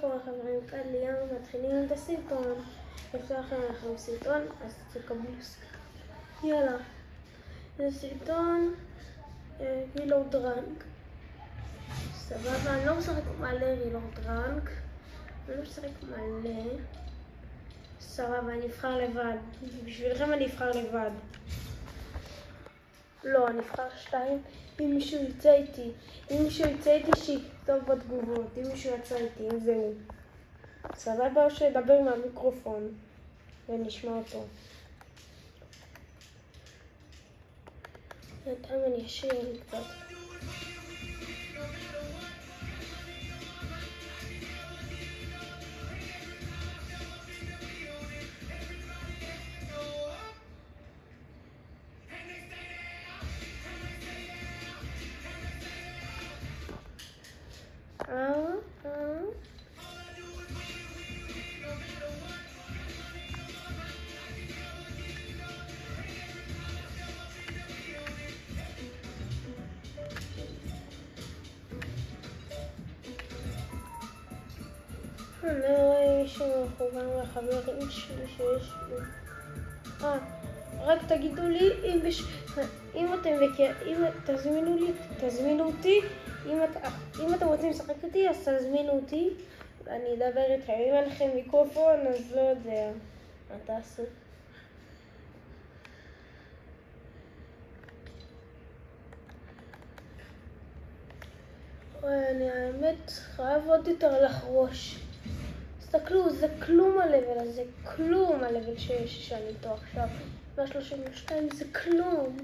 קורה חברים, כאן ליאם, מתחילים את הסרטון. אפשר לכם סרטון, אז תקבלו סרטון. יאללה. זה סרטון רילוד דרנק. סבבה, אני לא משחק מלא רילוד דרנק. אני לא משחק מלא. סבבה, אני אבחר לבד. בשבילכם אני אבחר לבד. לא, אני אבחר 2. אם מישהו יצא איתי, שיכתוב בתגובות. אם מישהו יצא איתי, אם זהו. סבבה, או שידבר מהמיקרופון ונשמע אותו. בינתיים אני אשאיר לי קצת. אני לא רואה מישהו מחובר לחברים שלי שיש לי. רק תגידו לי אם תזמינו אותי, אם אתם רוצים לשחק איתי אז תזמינו אותי ואני אדבר איתכם. אם אין לכם מיקרופון אז לא יודע מה תעשו. אני האמת חייב עוד יותר לחרוש. תסתכלו, זה כלום הלבל הזה, כלום הלבל שאני איתו עכשיו. 132 זה כלום.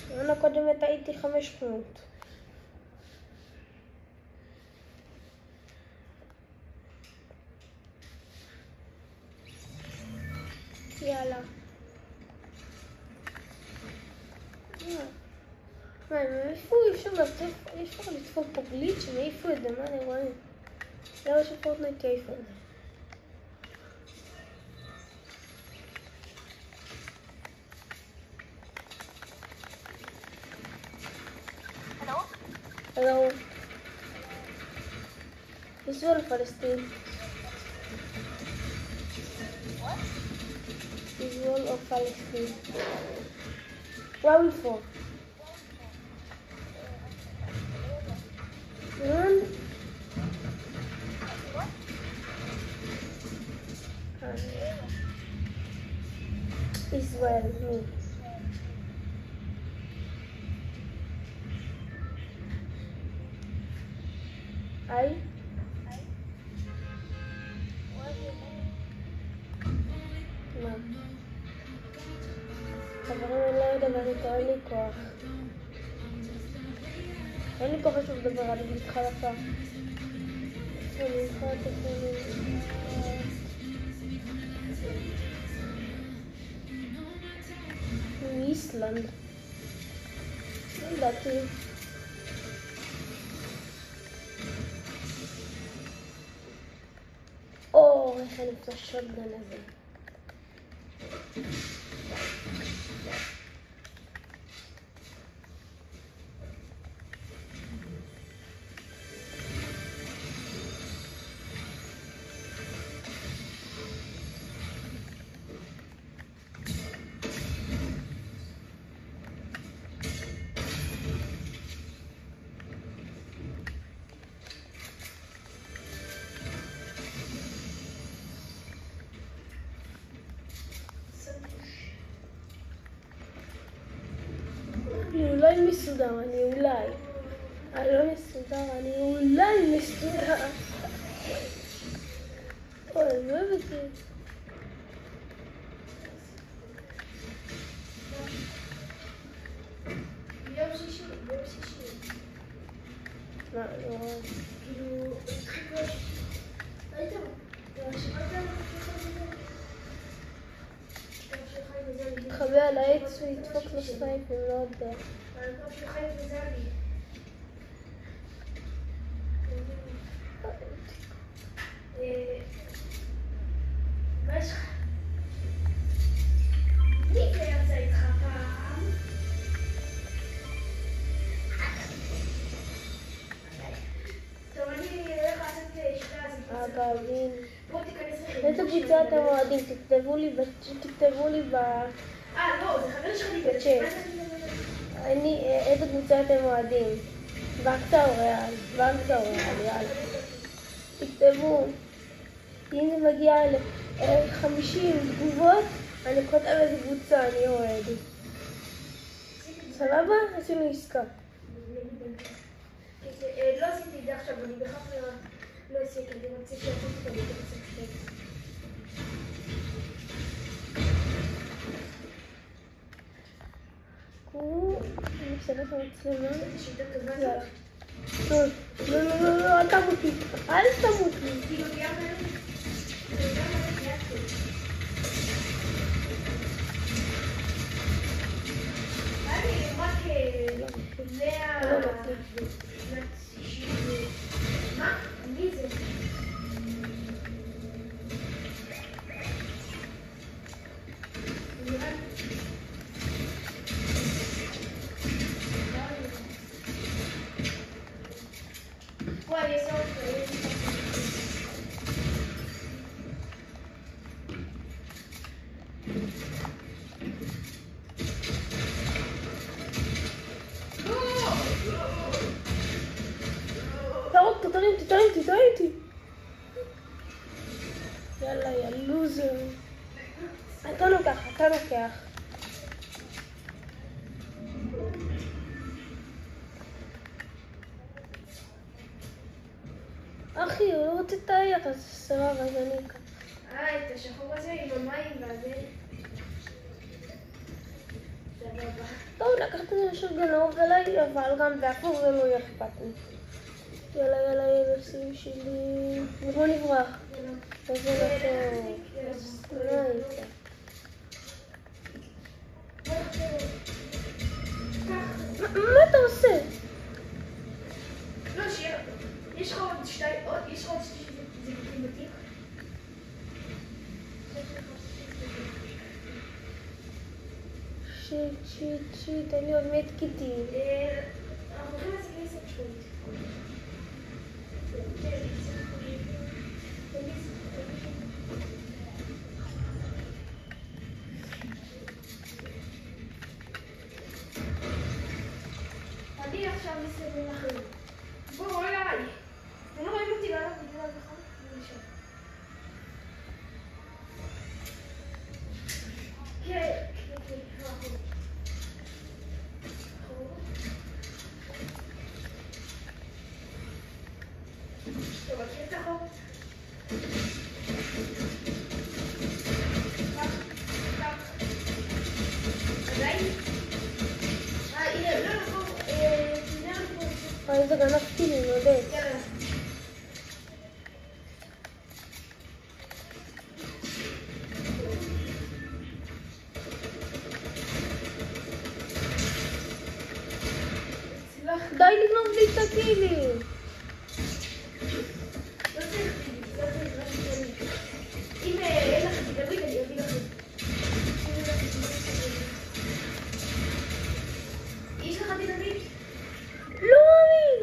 בעונה הקודמת הייתי 500. יאללה. מאיפה אי אפשר לתפור פה גליץ' מאיפה את זה? מה אני רואה? למה שפורטנייט יעיף את זה? Hello. Israel or Palestine? What? Israel or Palestine? Where are we from? Israel, me. I? מה? חברים, אני לא אדבר איתו, אין לי כוח. אין לי כוח שוב לדבר על אנגלית חלפה. מאיסלנד. לא ידעתי. איך אני רוצה שוטגן הזה. אולי מסודר, אני אולי. לא מסודר, אני אולי מסודר. אני לא אוהב את זה. ביום שישי. מה, לא. כאילו, ראיתם? תחבא על העץ וידפוק לו סנייפים, לא יודע. מה יש לך? מי זה יצא איתך פעם? טוב, אני הולך לעשות מכבי. בוא תיכנס לחידוש. איזה קבוצה אתם אוהדים? תכתבו לי ב... לא, זה חבר שלך בצ'אט. איזה קבוצה אתם אוהדים? ברסה או ריאל? ברסה או ריאל, יאללה. תכתבו. אם זה מגיע ל-50 תגובות, אני כותב איזה קבוצה אני אוהד. סבבה? עשינו עסקה. לא עשיתי את זה עכשיו, אני בכך לא עשיתי, אני רוצה שעשיתי את זה בקצת שתי. אני מסתכלת במצלמה. שיטה טובה יאללה. זאת. לא, אל תמות לי. אל תמות לי. כאילו, מה? מי זה? וואי, יש עוד תתראה איתי. יאללה, יא לוזר. אתה לוקח. אחי, הוא לא רוצה את היחס, סבבה, אז אני אקח. את השחור הזה עם המים והזה. סבבה. טוב, לקחת את זה של גנוב עליי, אבל גם באפור זה לא יהיה אכפת לי. יאללה, ילדים שלי. בוא נברח. איזה נתון. מה אתה עושה? לא, יש לך עוד שתיים, יש לך עוד זיקוקים בתיק? שיט, אני עוד מתקיתי. אנחנו הולכים לעשות לעשות שפונית. אני עכשיו מסתכל אחרים. בואו, רגע עליי. אתם לא רואים אותי לעלות בגלל נכון? אני נשאר. כן. טוב, מכיר את החוק? עדיין? הנה, לא נכון. איזה גנבתי לי, נודד. יאללה. די לגנוב לי את הקילים. לא צריך טילים. אם אין לך דינמיט, אני אביא לכם. יש לך דינמיט? לא מאמין.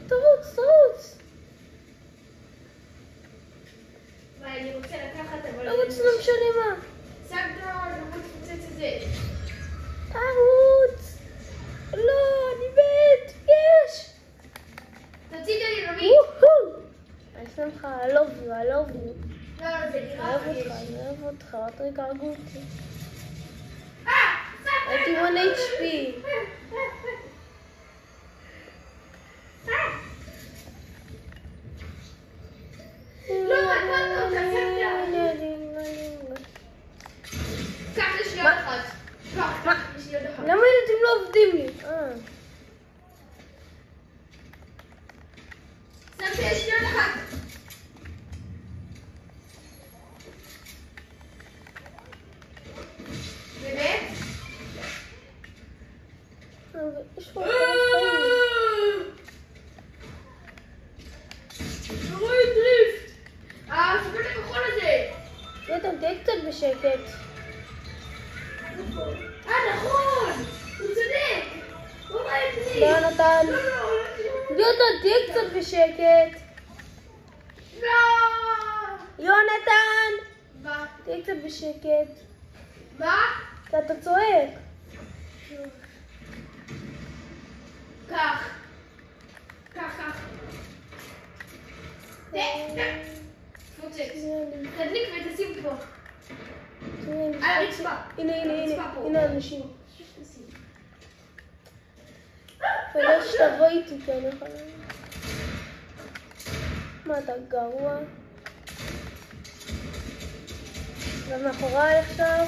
תרוץ. וואי, אני רוצה לקחת, אבל... לא משנה מה. סגדון, אני רוצה לפוצץ את זה. תרוץ. לא, אני מת. יש. תוציא את הדינמיט. אני שם לך, I love you. לא, זה נראה אני יש. אוהב אותך, אל תרגעו אותי. סגדון! הייתי 1 HP. קח לי שנייה אחת. קח לי שנייה אחת. למה ילדים לא עובדים לי? שמתי לי שנייה אחת. באמת? יש פה חיים. לא רואה דריפט. ספר את הכחול הזה. יותם, תהיה קצת בשקט. נכון! הוא צודק! הוא רואה דריפט! לא נתן. לא, יותם, תהיה קצת בשקט. לא! יונתן! מה? תהיה קצת בשקט. מה? כי אתה צועק. כך. כך. תפוצץ. תדליק ותשים פה. על הרצפה. הנה אנשים. ולך שתבוא איתי, כי אני יכולה. מה, אתה גרוע? ומאחוריי עכשיו?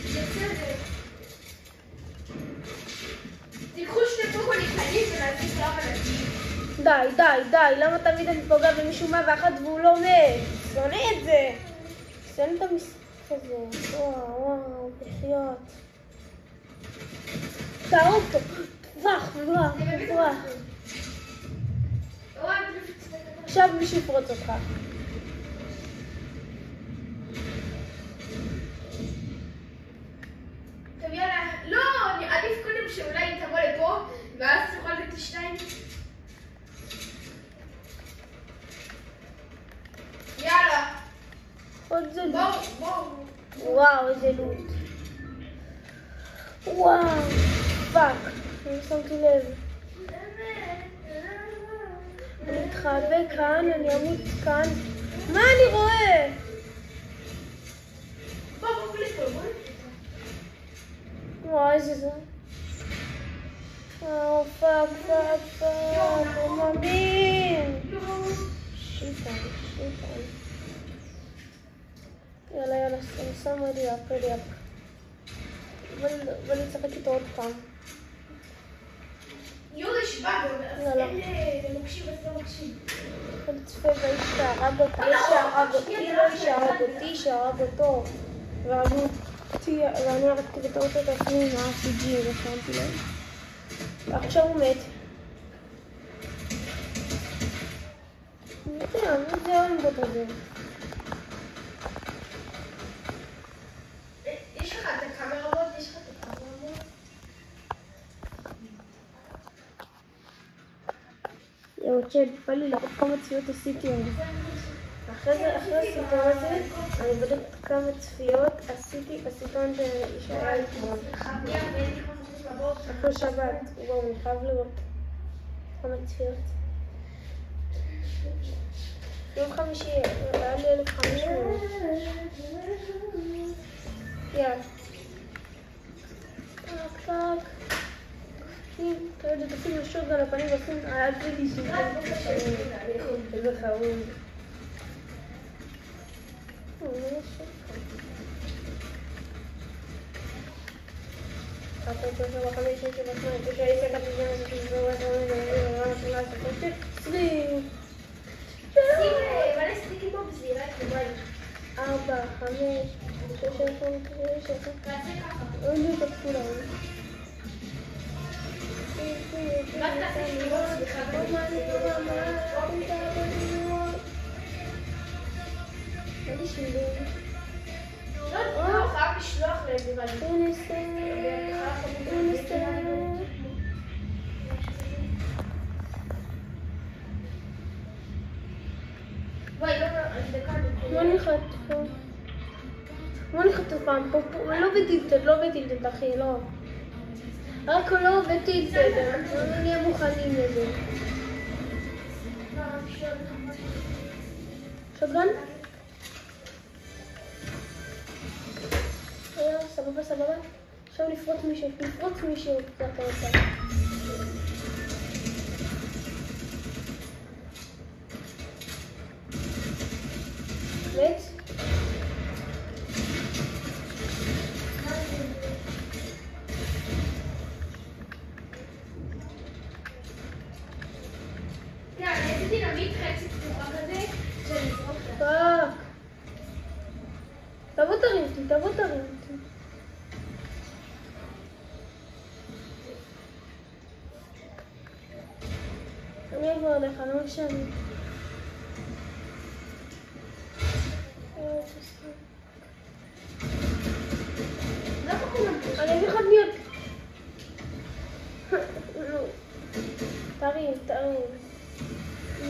בסדר. תיקחו שני פוקולים קטנים ונעשים כולם אנשים. די, למה תמיד אני פוגע במישהו 101 והוא לא מת? שונא את זה. שונא את המשחק הזה. וואו, בחיות. תהרוג אותו. טווח. עכשיו מישהו יפרוץ אותך. טוב יאללה, לא, עדיף קודם שאולי היא תבוא לפה ואז תוכל לתת לי שניים. יאללה. עוד זה לוט. בואו. וואו, איזה לוט. וואו, פאק. אני שמתי לב. אני אתחבא כאן, אני אמות כאן. מה אני רואה? בואו לפה. וואו, איזה זה. וואו, פאק. הוא מאמין. שיטה. יאללה, אני שם רדיאפ. בוא נצחק איתו עוד פעם. יורי שבאגו, יאללה. זה מקשיב, אז לא מקשיב. בוא נצפה באיש שהרג אותי, שהרג אותו. ואני הרגתי בטעות את עצמי עם ה-RPG, ושמתי לב. ועכשיו הוא מת. זה האמבוט הזה. יש לך את הקאמרה בוט? יואו, צ'אט, בא לי לראות כמה צפיות עשיתי היום. אחרי הסרטון הזה, אני בודקת כמה צפיות עשיתי בסרטון שהיה אתמול. אחרי שבת, וואו, אני חייב לראות כמה צפיות. יום חמישי, היה לי 1,500. יאללה. טק. אתה יודע, תשים לשוט על הפנים ועושים על פרידי איזה חרום. ארבע, 5, 6, 7, חייב לשלוח להם. בוא נחת פעם, לא בטילטד אחי, לא. רק לא בטילטד, אנחנו לא נהיה מוכנים לזה. שגן? סבבה. עכשיו לפרוץ מישהו, קצת אותה. מת? תבוא תרים אותי. אני אבוא עליך, לא משנה. אני אביא לך דמיות. תרים.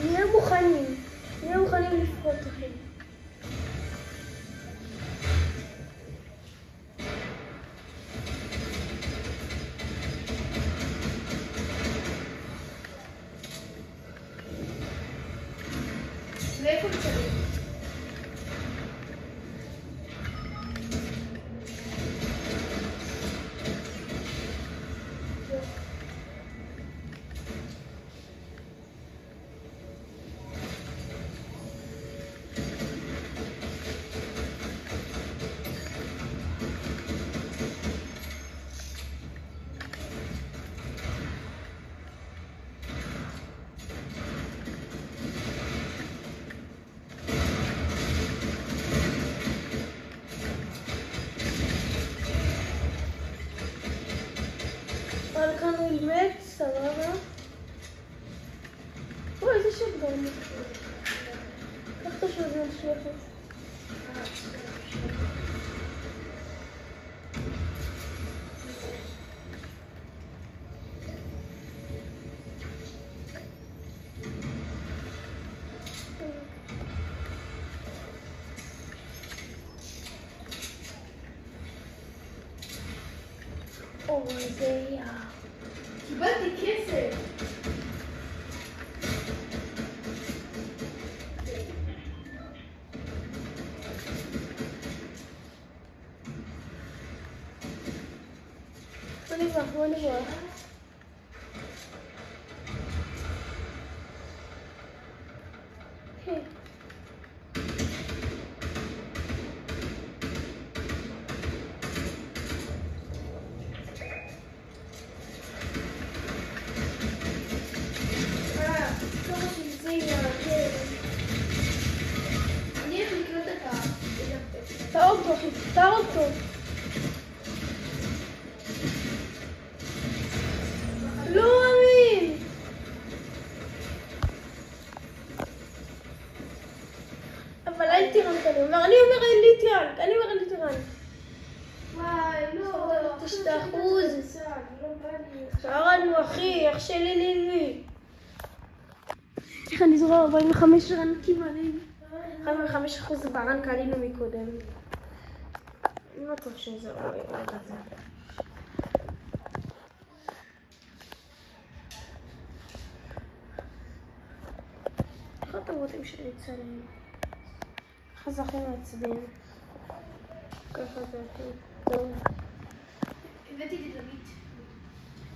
נהיה מוכנים לפרוט אחי. ואיפה נצטרך? הלכנו ילמד, סבבה. אוי, איזה שוטגן. קח את השוטגן שלך. אוי, זה יא. קיבלתי כסף. בוא נברח. אני איך לקנות את תאור אותו. לא מאמין. אבל אין טירן כזה. אני אומר אין לי טירן. וואי, לא. 2%. שרדנו אחי, אח שלי לי. איך אני זוכר 45 רנקים עלינו. 45% ברנק עלינו מקודם. לא טוב שזה לא יהיה כזה. איך אתם רוצים שנצלם? ככה זה הכי מעצבן. ככה זה הכי טוב. הבאתי את דוד.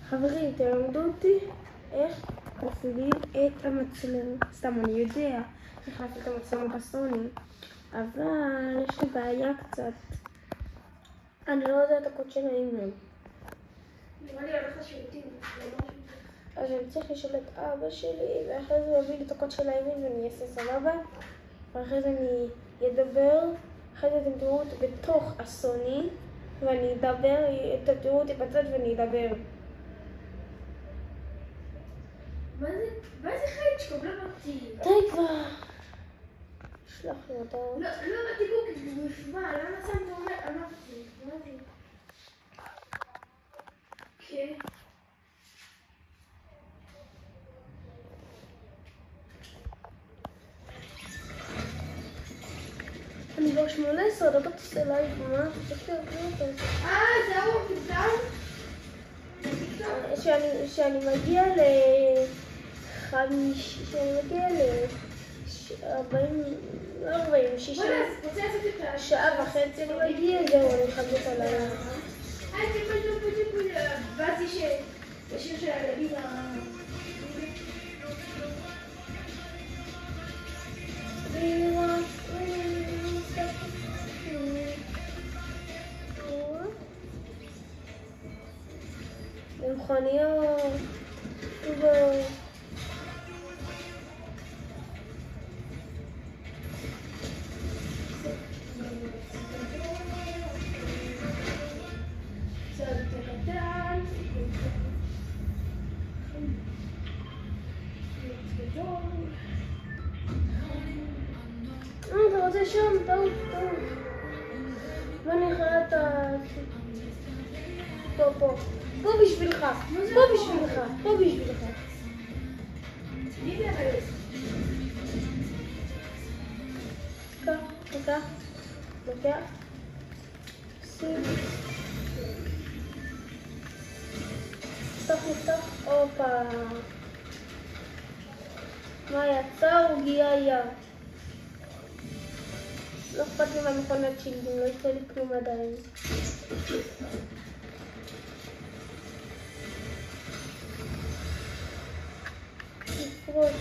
חברים, תלמדו אותי איך להפעיל את המצלמה. סתם, אני יודע איך להפעיל את המצלמה בסוני, אבל יש לי בעיה קצת. אני לא יודע את הקוד של האימייל. נראה לי הולך לשירותים. אז אני צריך לשאול את אבא שלי, ואחרי זה הוא יביא לי את הקוד של האימייל ואני אעשה סבבה. ואחרי זה אני אדבר, אחרי זה אתם תראו אותי בתוך הסוני, ואני אדבר, אתם תראו אותי בצד ואני אדבר. מה זה חייצ'קוב? לא הבנתי. די כבר. שלח לי אותה. לא הבנתי בוקי, זה נשמע, למה שמת אומר? אמרתי, מה זה? אוקיי. אני כבר 18 דקות עושה לייב, מה? תקשיב, זה ההוא, תבדל? שאני מגיע ל-60 שעה וחצי אני מגיע, זהו, אני מחבק עליי. באתי ששיר של הילדים במכוניות, אתה רוצה שם? טוב. בוא נראה את ה... פה בשבילך. לוקח. נפתח, אופה. מה יצא? עוגיה. לא אכפת לי מהמכונת שילדים, לא יצא לי כלום עדיין. נפרוץ.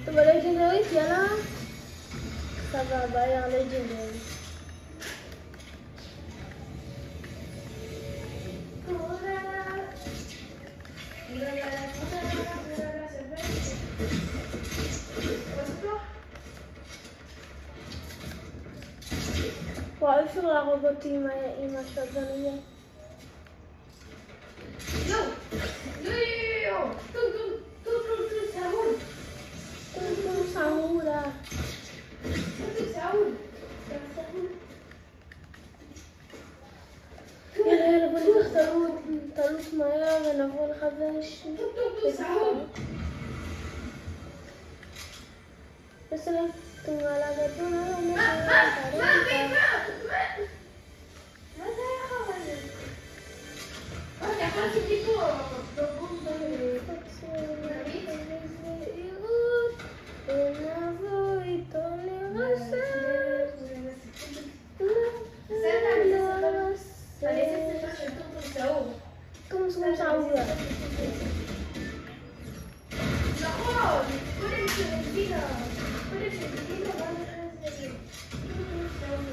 טוב, הלג'נדרית, יאללה. סבבה, היה לג'נדרית. וואי, אפשר להרוג אותי עם השוטגן הזה. יאללה, בוא ניקח תלות מהר ונעבור לחדש. בסדר, תמעלה גדול, מה זה היה חבל? אתה יכול לעשות לי פה בבום ונבוא איתו לרסס. אני אעשה ספר של טורטור צהוב. טורטור צהוב. נכון, קודם שרגילה. קודם שרגילה, ואז אחרי זה טורטור צהוב.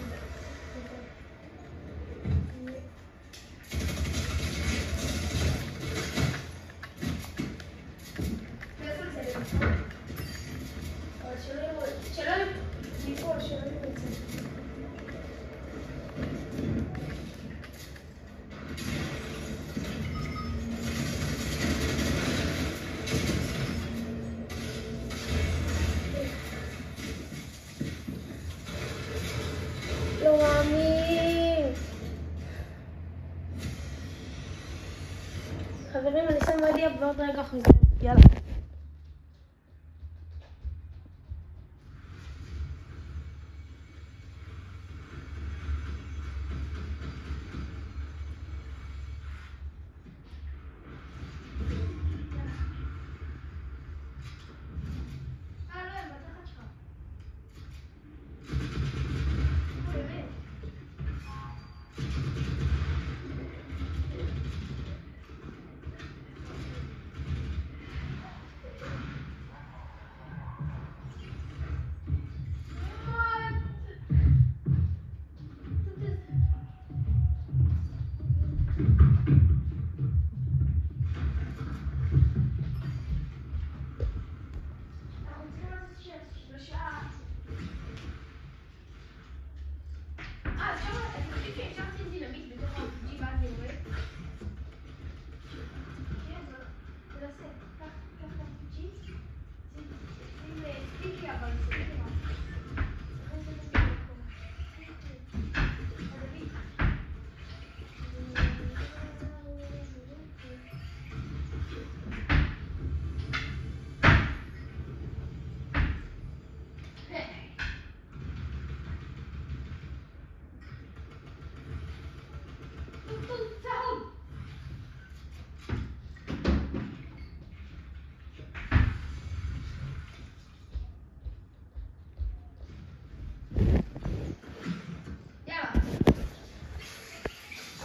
לא מאמין. חברים, אני שם מדיה ועוד רגע חוזר. יאללה.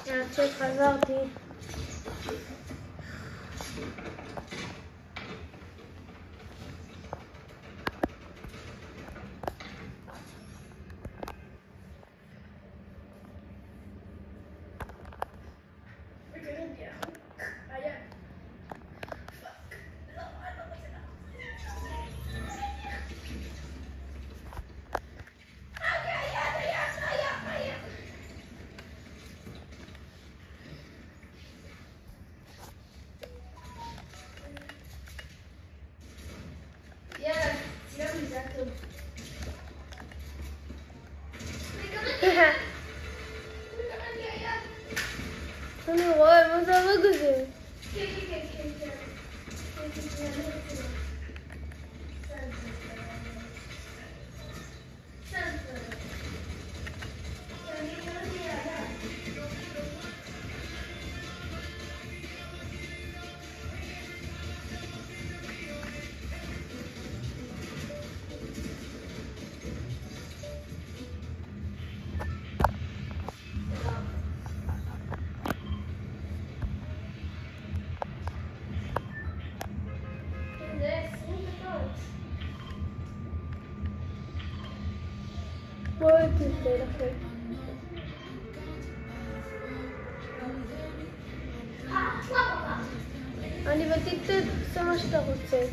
עד שחזרתי. בואי תצא לכם. אני ותצא מה שאתה רוצה.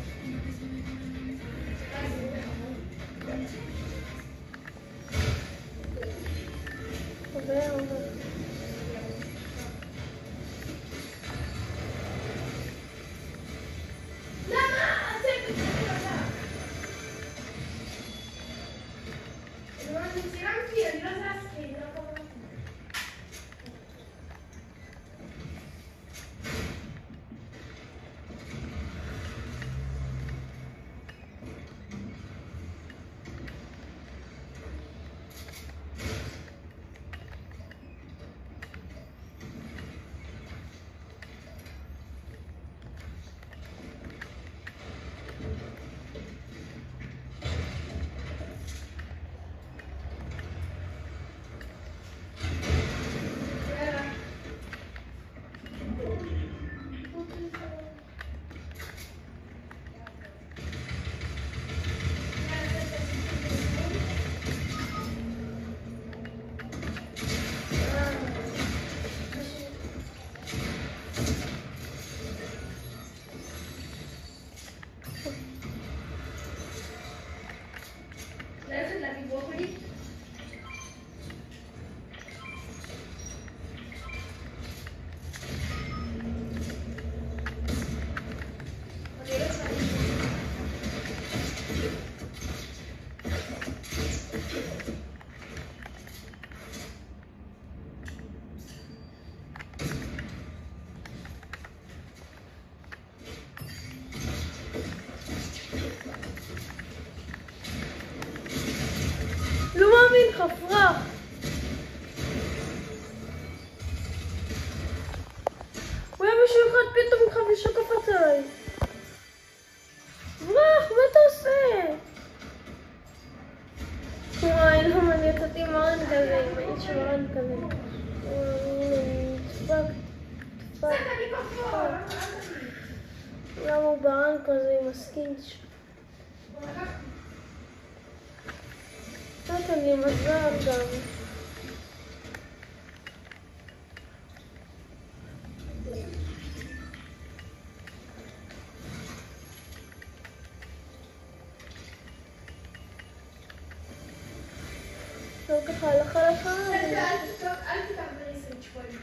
לא מאמין, חפרה. הוא היה מישהו אחד פתאום חמישה קפץ עליי. ברח, מה אתה עושה? וואי, למה אני יצאתי מרן כזה, אם הייתי שמרן כזה. דפק. למה הוא ברן כזה עם הסקינץ'? נתן לי מזל גם. לא ככה הלכה לך? אל תיקח בריסריץ' פוינט.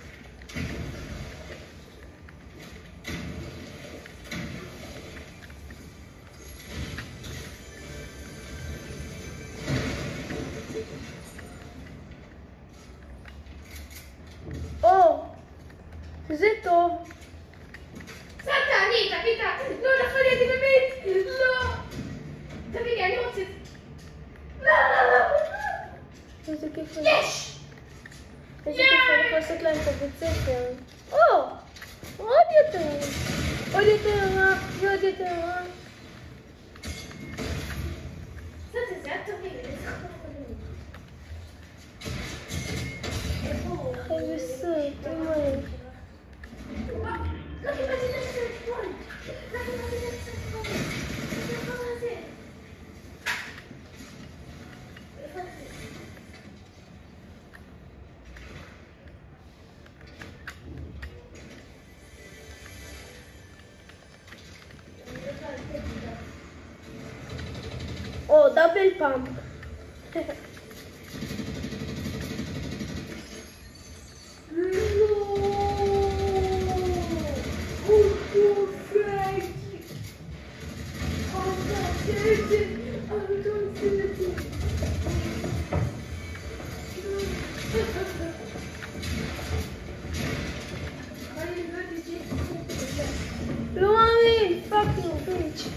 זה טוב. תביא, לא, נפל לי, אני באמת, לא. תביא, אני רוצה. לא. איזה כיף. יש! איזה כיף, אני יכולה לעשות להם את הבית ספר. עוד יותר. עוד יותר רע, ועוד יותר רע. זה היה טוב לי, איזה חברים. חי בסוד, תאמר. לא קיבלתי לצאת פוינט. לא קיבלתי לצאת פוינט. זה הדבר הזה. דאבל פאמפ. לא מאמין, יובוביץ'.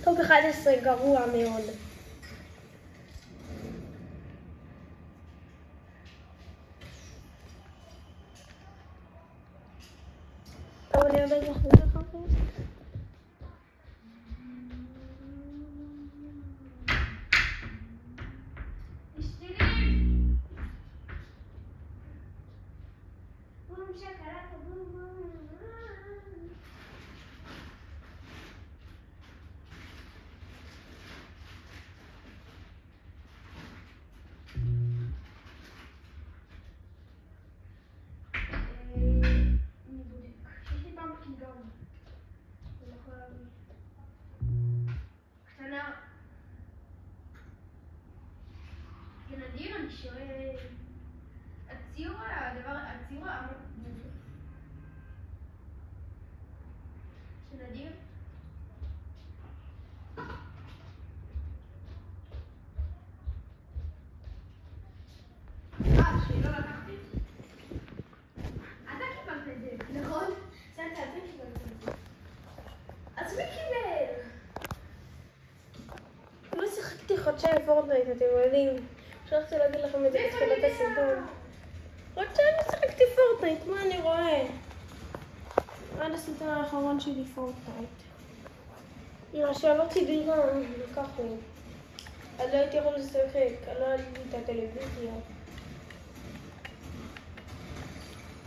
טוב 11 גרוע מאוד. טוב, אני יודעת להחליט לך אחרי. נדיר, אני שואל, הציור שנדיר? שלא לקחתי? אתה קיבלת את זה, נכון? אתה קיבלת את זה. אז מי קיבל? לא שיחקתי חודשיים פורטנייט, אתם יודעים. שכחתי להגיד לכם את זה בתחילת הסרטון. חודשיים שיחקתי פורטנייט, מה אני רואה? עד הסרטון האחרון שלי פורטנייט. נראה שעברתי דירה, לקח לי. אז לא הייתי יכול לשחק, לא היה לי את הטלוויזיה.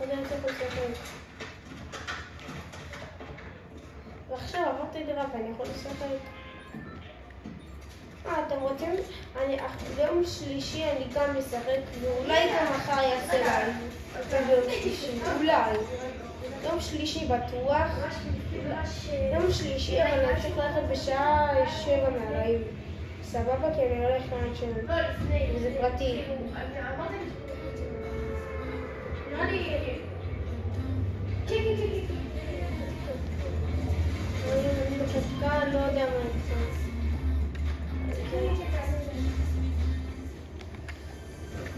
אז אני צריך לשחק. ועכשיו עברתי דירה ואני יכול לשחק. אתם רוצים? ביום שלישי אני גם משחק, ואולי גם מחר יעשה לייב. ביום שלישי, אולי. יום שלישי בטוח. יום שלישי, אבל אני צריך ללכת בשעה 7 מהלייב. סבבה? כי אני הולך לאן שם. וזה פרטי. אני בחזקה, לא יודע מה נכנס.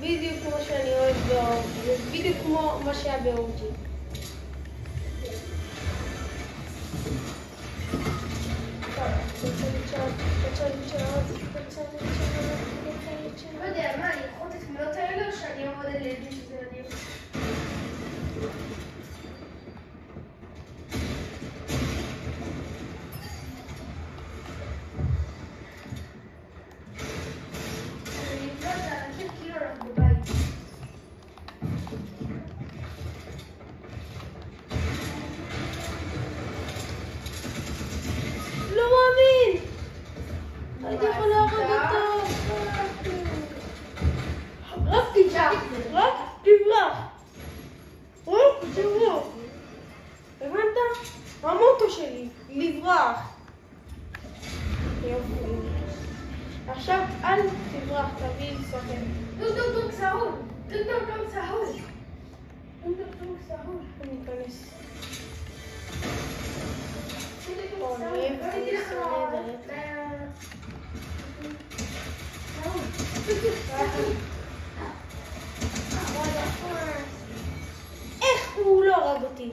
בדיוק כמו שאני אוהב באוג'י, בדיוק כמו מה שהיה באוג'י. לא יודע, מה, אני אקחו את התמונות האלה או שאני אעמוד על ידי שזה נדיר? המוטו שלי, לברח. יופי. עכשיו אל תברח, תביא סוכן. דוק סהול. דוק סהול. אני אכנס. איך הוא לא הרג אותי?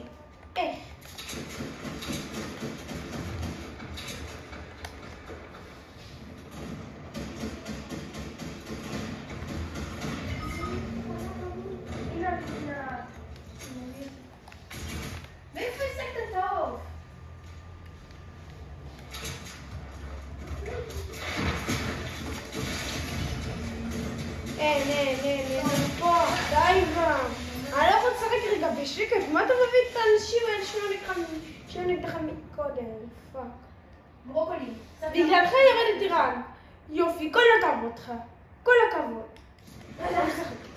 איך? מאיפה השגת טוב? אין, פה, די כבר. אני לא יכול לשחק רגע בשקט, מה אתה מביא את האנשים האלה שהיו נגדך מקודם? פאק. ברוקולי. בגללך ירדתי רן. יופי, כל הכבוד לך. כל הכבוד. אני לא משחק.